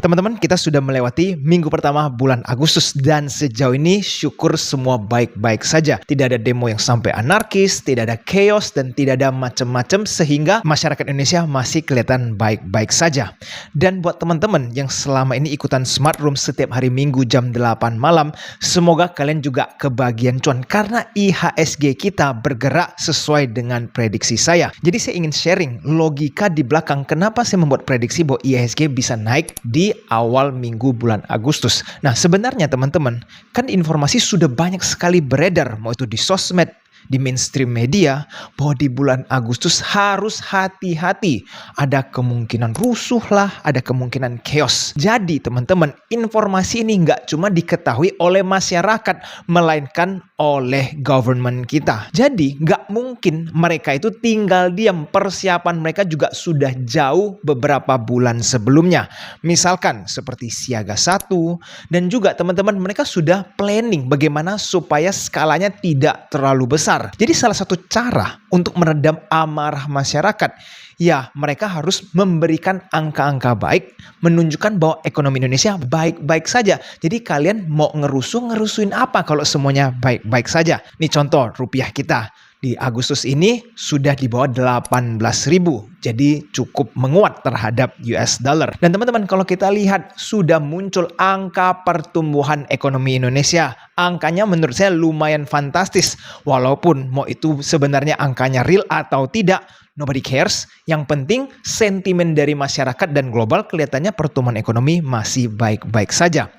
Teman-teman, kita sudah melewati minggu pertama bulan Agustus dan sejauh ini syukur semua baik-baik saja. Tidak ada demo yang sampai anarkis, tidak ada chaos, dan tidak ada macam-macam sehingga masyarakat Indonesia masih kelihatan baik-baik saja. Dan buat teman-teman yang selama ini ikutan Smart Room setiap hari Minggu jam 8 malam, semoga kalian juga kebagian cuan karena IHSG kita bergerak sesuai dengan prediksi saya. Jadi saya ingin sharing logika di belakang kenapa saya membuat prediksi bahwa IHSG bisa naik di awal minggu bulan Agustus. Nah, sebenarnya teman-teman, kan informasi sudah banyak sekali beredar, mau itu di sosmed, di mainstream media, bahwa di bulan Agustus harus hati-hati. Ada kemungkinan rusuh lah, ada kemungkinan chaos. Jadi teman-teman, informasi ini nggak cuma diketahui oleh masyarakat, melainkan oleh government kita. Jadi nggak mungkin mereka itu tinggal diam. Persiapan mereka juga sudah jauh beberapa bulan sebelumnya. Misalkan seperti siaga 1, dan juga teman-teman mereka sudah planning bagaimana supaya skalanya tidak terlalu besar. Jadi salah satu cara untuk meredam amarah masyarakat, ya mereka harus memberikan angka-angka baik, menunjukkan bahwa ekonomi Indonesia baik-baik saja. Jadi kalian mau ngerusuhin apa kalau semuanya baik-baik saja? Nih contoh rupiah kita. Di Agustus ini sudah di bawah 18.000. Jadi cukup menguat terhadap US dollar. Dan teman-teman kalau kita lihat sudah muncul angka pertumbuhan ekonomi Indonesia. Angkanya menurut saya lumayan fantastis. Walaupun mau itu sebenarnya angkanya real atau tidak, nobody cares. Yang penting sentimen dari masyarakat dan global kelihatannya pertumbuhan ekonomi masih baik-baik saja.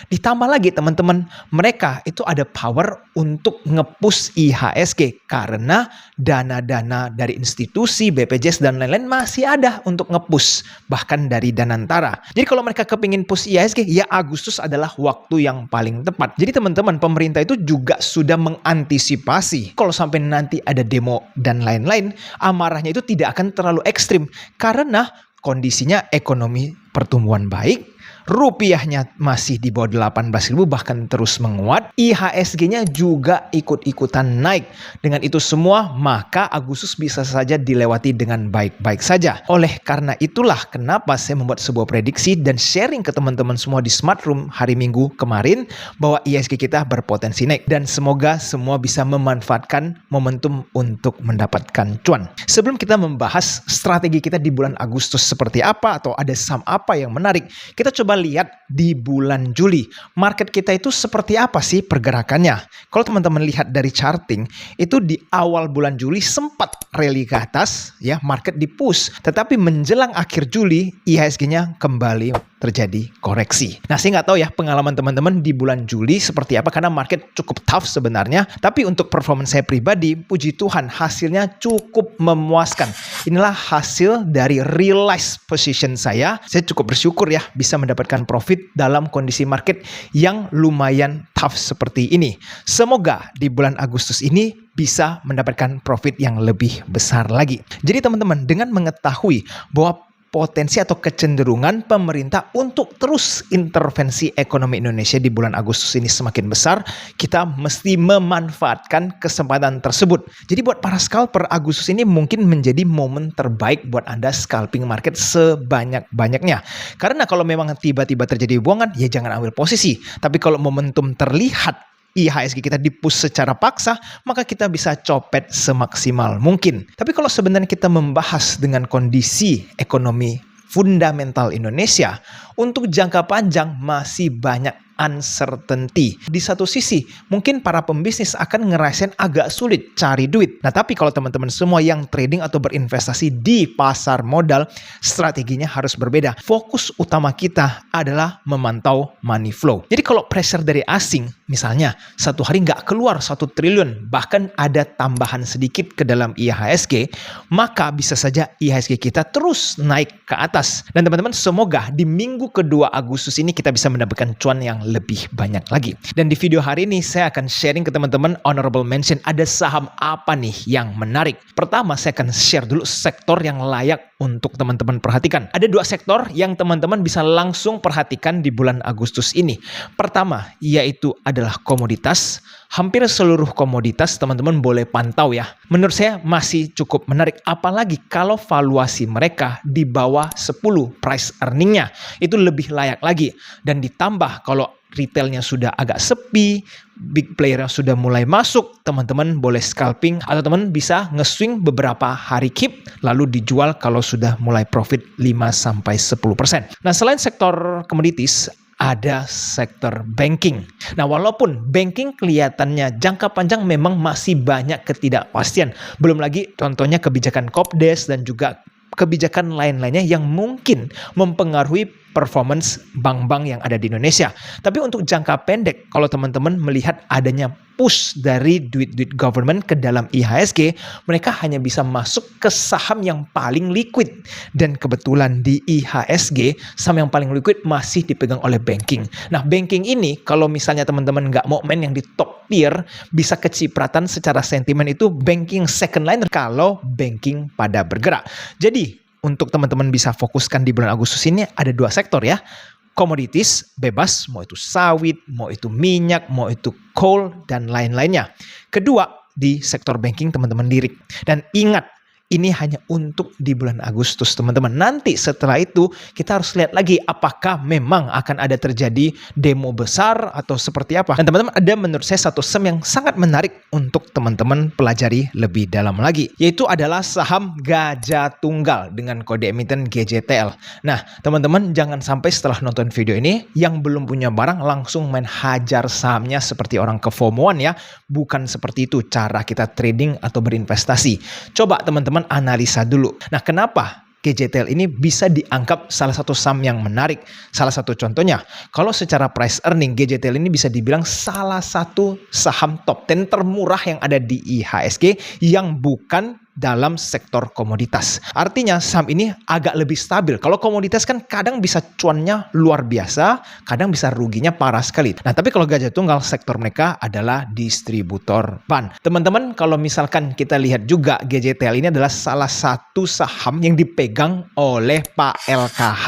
Ditambah lagi teman-teman, mereka itu ada power untuk nge-push IHSG karena dana-dana dari institusi, BPJS dan lain-lain masih ada untuk nge-push, bahkan dari Danantara. Jadi kalau mereka kepingin push IHSG, ya Agustus adalah waktu yang paling tepat. Jadi teman-teman, pemerintah itu juga sudah mengantisipasi kalau sampai nanti ada demo dan lain-lain, amarahnya itu tidak akan terlalu ekstrim karena kondisinya ekonomi pertumbuhan baik, rupiahnya masih di bawah 18.000 bahkan terus menguat, IHSG-nya juga ikut-ikutan naik. Dengan itu semua, maka Agustus bisa saja dilewati dengan baik-baik saja. Oleh karena itulah kenapa saya membuat sebuah prediksi dan sharing ke teman-teman semua di Smart Room hari Minggu kemarin bahwa IHSG kita berpotensi naik dan semoga semua bisa memanfaatkan momentum untuk mendapatkan cuan. Sebelum kita membahas strategi kita di bulan Agustus seperti apa atau ada saham apa yang menarik, kita coba lihat di bulan Juli. Market kita itu seperti apa sih pergerakannya? Kalau teman-teman lihat dari charting, itu di awal bulan Juli sempat rally ke atas, ya market di push. Tetapi menjelang akhir Juli, IHSG-nya kembali terjadi koreksi. Nah, saya nggak tahu ya pengalaman teman-teman di bulan Juli seperti apa karena market cukup tough sebenarnya. Tapi untuk performance saya pribadi, puji Tuhan hasilnya cukup memuaskan. Inilah hasil dari realized position saya. Saya cukup bersyukur ya bisa mendapatkan profit dalam kondisi market yang lumayan tough seperti ini. Semoga di bulan Agustus ini bisa mendapatkan profit yang lebih besar lagi. Jadi teman-teman, dengan mengetahui bahwa potensi atau kecenderungan pemerintah untuk terus intervensi ekonomi Indonesia di bulan Agustus ini semakin besar, kita mesti memanfaatkan kesempatan tersebut. Jadi buat para scalper, Agustus ini mungkin menjadi momen terbaik buat Anda scalping market sebanyak-banyaknya. Karena kalau memang tiba-tiba terjadi buangan, ya jangan ambil posisi. Tapi kalau momentum terlihat IHSG kita di-push secara paksa, maka kita bisa copet semaksimal mungkin. Tapi kalau sebenarnya kita membahas dengan kondisi ekonomi fundamental Indonesia, untuk jangka panjang masih banyak uncertainty. Di satu sisi, mungkin para pembisnis akan ngerasain agak sulit cari duit. Nah, tapi kalau teman-teman semua yang trading atau berinvestasi di pasar modal, strateginya harus berbeda. Fokus utama kita adalah memantau money flow. Jadi kalau pressure dari asing, misalnya satu hari nggak keluar 1 triliun, bahkan ada tambahan sedikit ke dalam IHSG, maka bisa saja IHSG kita terus naik ke atas. Dan teman-teman, semoga di minggu kedua Agustus ini kita bisa mendapatkan cuan yang lebih banyak lagi. Dan di video hari ini saya akan sharing ke teman-teman honorable mention, ada saham apa nih yang menarik. Pertama, saya akan share dulu sektor yang layak untuk teman-teman perhatikan. Ada 2 sektor yang teman-teman bisa langsung perhatikan di bulan Agustus ini. Pertama, yaitu adalah komoditas. Hampir seluruh komoditas teman-teman boleh pantau ya. Menurut saya masih cukup menarik, apalagi kalau valuasi mereka di bawah 10 price earningnya. Itu lebih layak lagi. Dan ditambah kalau retailnya sudah agak sepi, big player yang sudah mulai masuk, teman-teman boleh scalping atau teman bisa nge-swing beberapa hari keep lalu dijual kalau sudah mulai profit 5-10%. Nah, selain sektor commodities, ada sektor banking. Nah, walaupun banking kelihatannya jangka panjang memang masih banyak ketidakpastian. Belum lagi contohnya kebijakan Kopdes dan juga kebijakan lain-lainnya yang mungkin mempengaruhi performance bank-bank yang ada di Indonesia. Tapi untuk jangka pendek, kalau teman-teman melihat adanya push dari duit-duit government ke dalam IHSG, mereka hanya bisa masuk ke saham yang paling liquid. Dan kebetulan di IHSG, saham yang paling liquid masih dipegang oleh banking. Nah, banking ini kalau misalnya teman-teman nggak mau main yang di top tier, bisa kecipratan secara sentimen itu banking second liner kalau banking pada bergerak. Jadi, untuk teman-teman bisa fokuskan di bulan Agustus ini ada 2 sektor ya. Komoditis bebas, mau itu sawit, mau itu minyak, mau itu coal, dan lain-lainnya. Kedua, di sektor banking teman-teman lirik. Dan ingat, ini hanya untuk di bulan Agustus teman-teman. Nanti setelah itu kita harus lihat lagi apakah memang akan ada terjadi demo besar atau seperti apa. Dan teman-teman, ada menurut saya satu saham yang sangat menarik untuk teman-teman pelajari lebih dalam lagi. Yaitu adalah saham Gajah Tunggal dengan kode emiten GJTL. Nah, teman-teman jangan sampai setelah nonton video ini yang belum punya barang langsung main hajar sahamnya seperti orang kefomoan ya. Bukan seperti itu cara kita trading atau berinvestasi. Coba teman-teman analisa dulu. Nah, kenapa GJTL ini bisa dianggap salah satu saham yang menarik? Salah satu contohnya, kalau secara price earning, GJTL ini bisa dibilang salah satu saham top 10 termurah yang ada di IHSG yang bukan dalam sektor komoditas. Artinya saham ini agak lebih stabil. Kalau komoditas kan kadang bisa cuannya luar biasa, kadang bisa ruginya parah sekali. Nah, tapi kalau Gajah Tunggal, sektor mereka adalah distributor ban. Teman-teman, kalau misalkan kita lihat juga GJTL ini adalah salah satu saham yang dipegang oleh Pak LKH.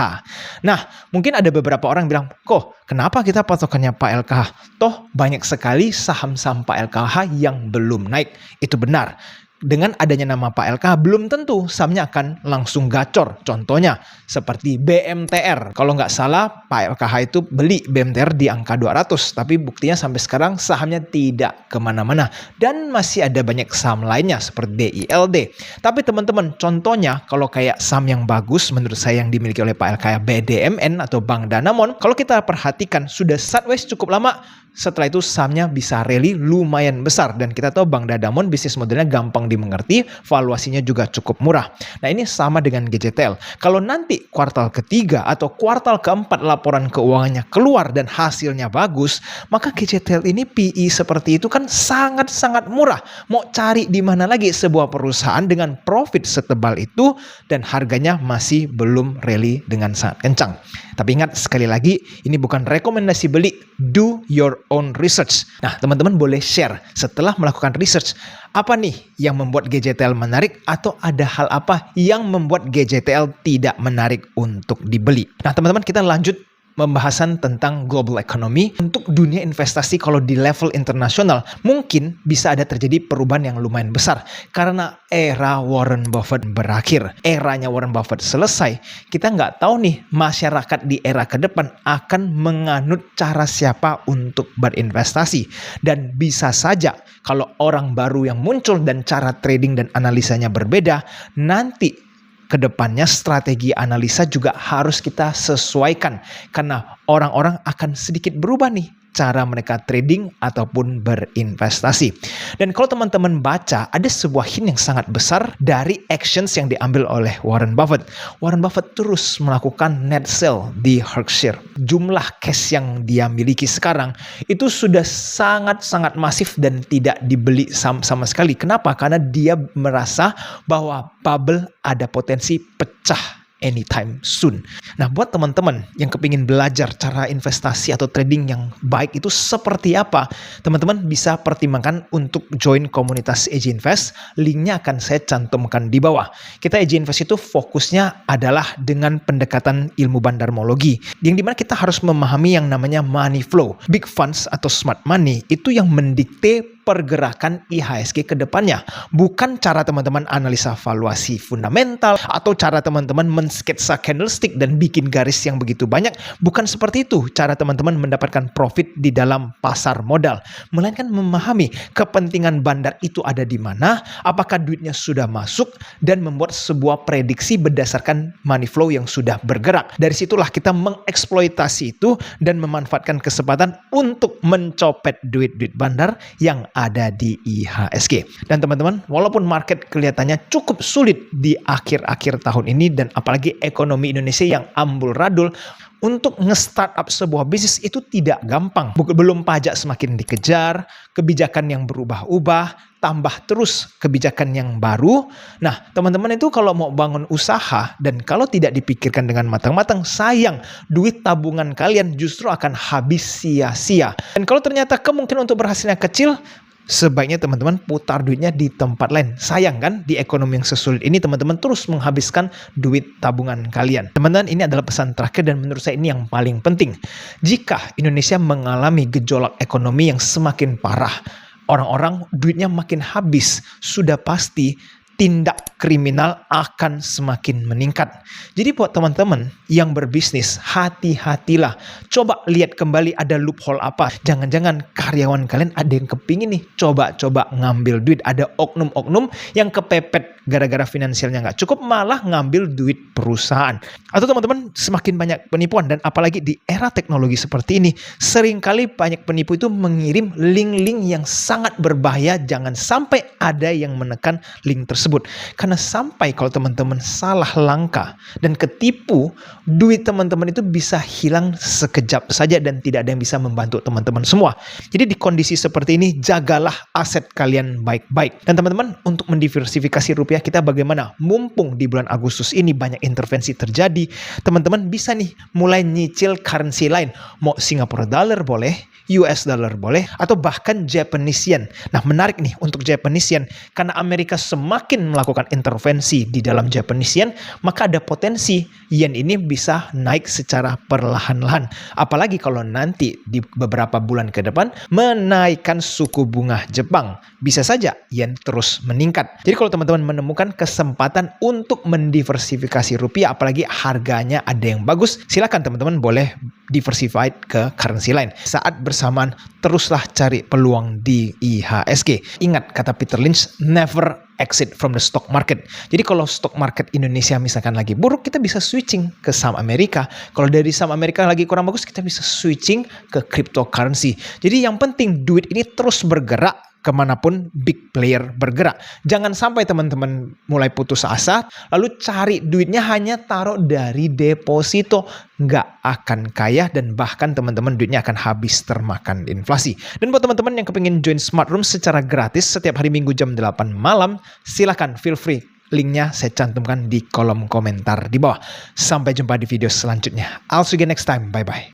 Nah, mungkin ada beberapa orang bilang, kok kenapa kita patokannya Pak LKH? Toh banyak sekali saham-saham Pak LKH yang belum naik. Itu benar. Dengan adanya nama Pak LKH, belum tentu sahamnya akan langsung gacor. Contohnya seperti BMTR. Kalau nggak salah, Pak LKH itu beli BMTR di angka 200. Tapi buktinya sampai sekarang sahamnya tidak kemana-mana. Dan masih ada banyak saham lainnya seperti DILD. Tapi teman-teman, contohnya kalau kayak saham yang bagus menurut saya yang dimiliki oleh Pak LKH, BDMN atau Bank Danamon. Kalau kita perhatikan, sudah sideways cukup lama. Setelah itu sahamnya bisa rally lumayan besar. Dan kita tahu Bank Danamon bisnis modelnya gampang dimengerti, valuasinya juga cukup murah. Nah, ini sama dengan GJTL. Kalau nanti kuartal ketiga atau kuartal keempat laporan keuangannya keluar dan hasilnya bagus, maka GJTL ini PE seperti itu kan sangat-sangat murah. Mau cari di mana lagi sebuah perusahaan dengan profit setebal itu dan harganya masih belum rally dengan sangat kencang. Tapi ingat sekali lagi, ini bukan rekomendasi beli. Do your own research. Nah, teman-teman boleh share setelah melakukan research. Apa nih yang membuat GJTL menarik atau ada hal apa yang membuat GJTL tidak menarik untuk dibeli? Nah, teman-teman kita lanjut pembahasan tentang global economy. Untuk dunia investasi kalau di level internasional mungkin bisa ada terjadi perubahan yang lumayan besar karena era Warren Buffett berakhir. Eranya Warren Buffett selesai, kita nggak tahu nih masyarakat di era ke depan akan menganut cara siapa untuk berinvestasi. Dan bisa saja kalau orang baru yang muncul dan cara trading dan analisanya berbeda, nanti kedepannya strategi analisa juga harus kita sesuaikan karena orang-orang akan sedikit berubah nih cara mereka trading ataupun berinvestasi. Dan kalau teman-teman baca, ada sebuah hint yang sangat besar dari actions yang diambil oleh Warren Buffett. Warren Buffett terus melakukan net sell di Berkshire. Jumlah cash yang dia miliki sekarang itu sudah sangat-sangat masif dan tidak dibeli sama sekali. Kenapa? Karena dia merasa bahwa bubble ada potensi pecah anytime soon. Nah, buat teman-teman yang kepingin belajar cara investasi atau trading yang baik itu seperti apa, teman-teman bisa pertimbangkan untuk join komunitas EJ Invest. Linknya akan saya cantumkan di bawah. Kita EJ Invest itu fokusnya adalah dengan pendekatan ilmu bandarmologi, yang dimana kita harus memahami yang namanya money flow. Big funds atau smart money itu yang mendikte pergerakan IHSG ke depannya. Bukan cara teman-teman analisa valuasi fundamental atau cara teman-teman mensketsa candlestick dan bikin garis yang begitu banyak. Bukan seperti itu cara teman-teman mendapatkan profit di dalam pasar modal. Melainkan memahami kepentingan bandar itu ada di mana, apakah duitnya sudah masuk, dan membuat sebuah prediksi berdasarkan money flow yang sudah bergerak. Dari situlah kita mengeksploitasi itu dan memanfaatkan kesempatan untuk mencopet duit-duit bandar yang ada di IHSG. Dan teman-teman, walaupun market kelihatannya cukup sulit di akhir-akhir tahun ini dan apalagi ekonomi Indonesia yang amburadul, untuk nge-startup sebuah bisnis itu tidak gampang. Belum pajak semakin dikejar, kebijakan yang berubah-ubah, tambah terus kebijakan yang baru. Nah, teman-teman itu kalau mau bangun usaha dan kalau tidak dipikirkan dengan matang-matang, sayang, duit tabungan kalian justru akan habis sia-sia. Dan kalau ternyata kemungkinan untuk berhasilnya kecil, sebaiknya teman-teman putar duitnya di tempat lain. Sayang kan, di ekonomi yang sesulit ini teman-teman terus menghabiskan duit tabungan kalian. Teman-teman, ini adalah pesan terakhir dan menurut saya ini yang paling penting. Jika Indonesia mengalami gejolak ekonomi yang semakin parah, orang-orang duitnya makin habis, sudah pasti tindak kriminal akan semakin meningkat. Jadi buat teman-teman yang berbisnis, hati-hatilah. Coba lihat kembali ada loophole apa. Jangan-jangan karyawan kalian ada yang kepingin nih coba-coba ngambil duit. Ada oknum-oknum yang kepepet gara-gara finansialnya nggak cukup, malah ngambil duit perusahaan. Atau teman-teman, semakin banyak penipuan, dan apalagi di era teknologi seperti ini, seringkali banyak penipu itu mengirim link-link yang sangat berbahaya. Jangan sampai ada yang menekan link tersebut. Karena sampai kalau teman-teman salah langkah dan ketipu, duit teman-teman itu bisa hilang sekejap saja dan tidak ada yang bisa membantu teman-teman semua. Jadi di kondisi seperti ini, jagalah aset kalian baik-baik. Dan teman-teman, untuk mendiversifikasi rupiah kita bagaimana? Mumpung di bulan Agustus ini banyak intervensi terjadi, teman-teman bisa nih mulai nyicil currency lain. Mau Singapore dollar boleh, US dollar boleh, atau bahkan Japanese yen. Nah, menarik nih untuk Japanese yen, karena Amerika semakin melakukan intervensi di dalam Japanese yen, maka ada potensi yen ini bisa naik secara perlahan-lahan. Apalagi kalau nanti di beberapa bulan ke depan menaikkan suku bunga Jepang, bisa saja yen terus meningkat. Jadi kalau teman-teman menemukan kesempatan untuk mendiversifikasi rupiah, apalagi harganya ada yang bagus, silakan teman-teman boleh diversified ke currency lain. Saat bersamaan, teruslah cari peluang di IHSG. Ingat kata Peter Lynch, never exit from the stock market. Jadi kalau stock market Indonesia misalkan lagi buruk, kita bisa switching ke saham Amerika. Kalau dari saham Amerika lagi kurang bagus, kita bisa switching ke cryptocurrency. Jadi yang penting duit ini terus bergerak kemanapun big player bergerak. Jangan sampai teman-teman mulai putus asa, lalu cari duitnya hanya taruh dari deposito. Nggak akan kaya dan bahkan teman-teman duitnya akan habis termakan inflasi. Dan buat teman-teman yang kepingin join Smart Room secara gratis setiap hari Minggu jam 8 malam, silakan feel free. Linknya saya cantumkan di kolom komentar di bawah. Sampai jumpa di video selanjutnya. I'll see you next time. Bye-bye.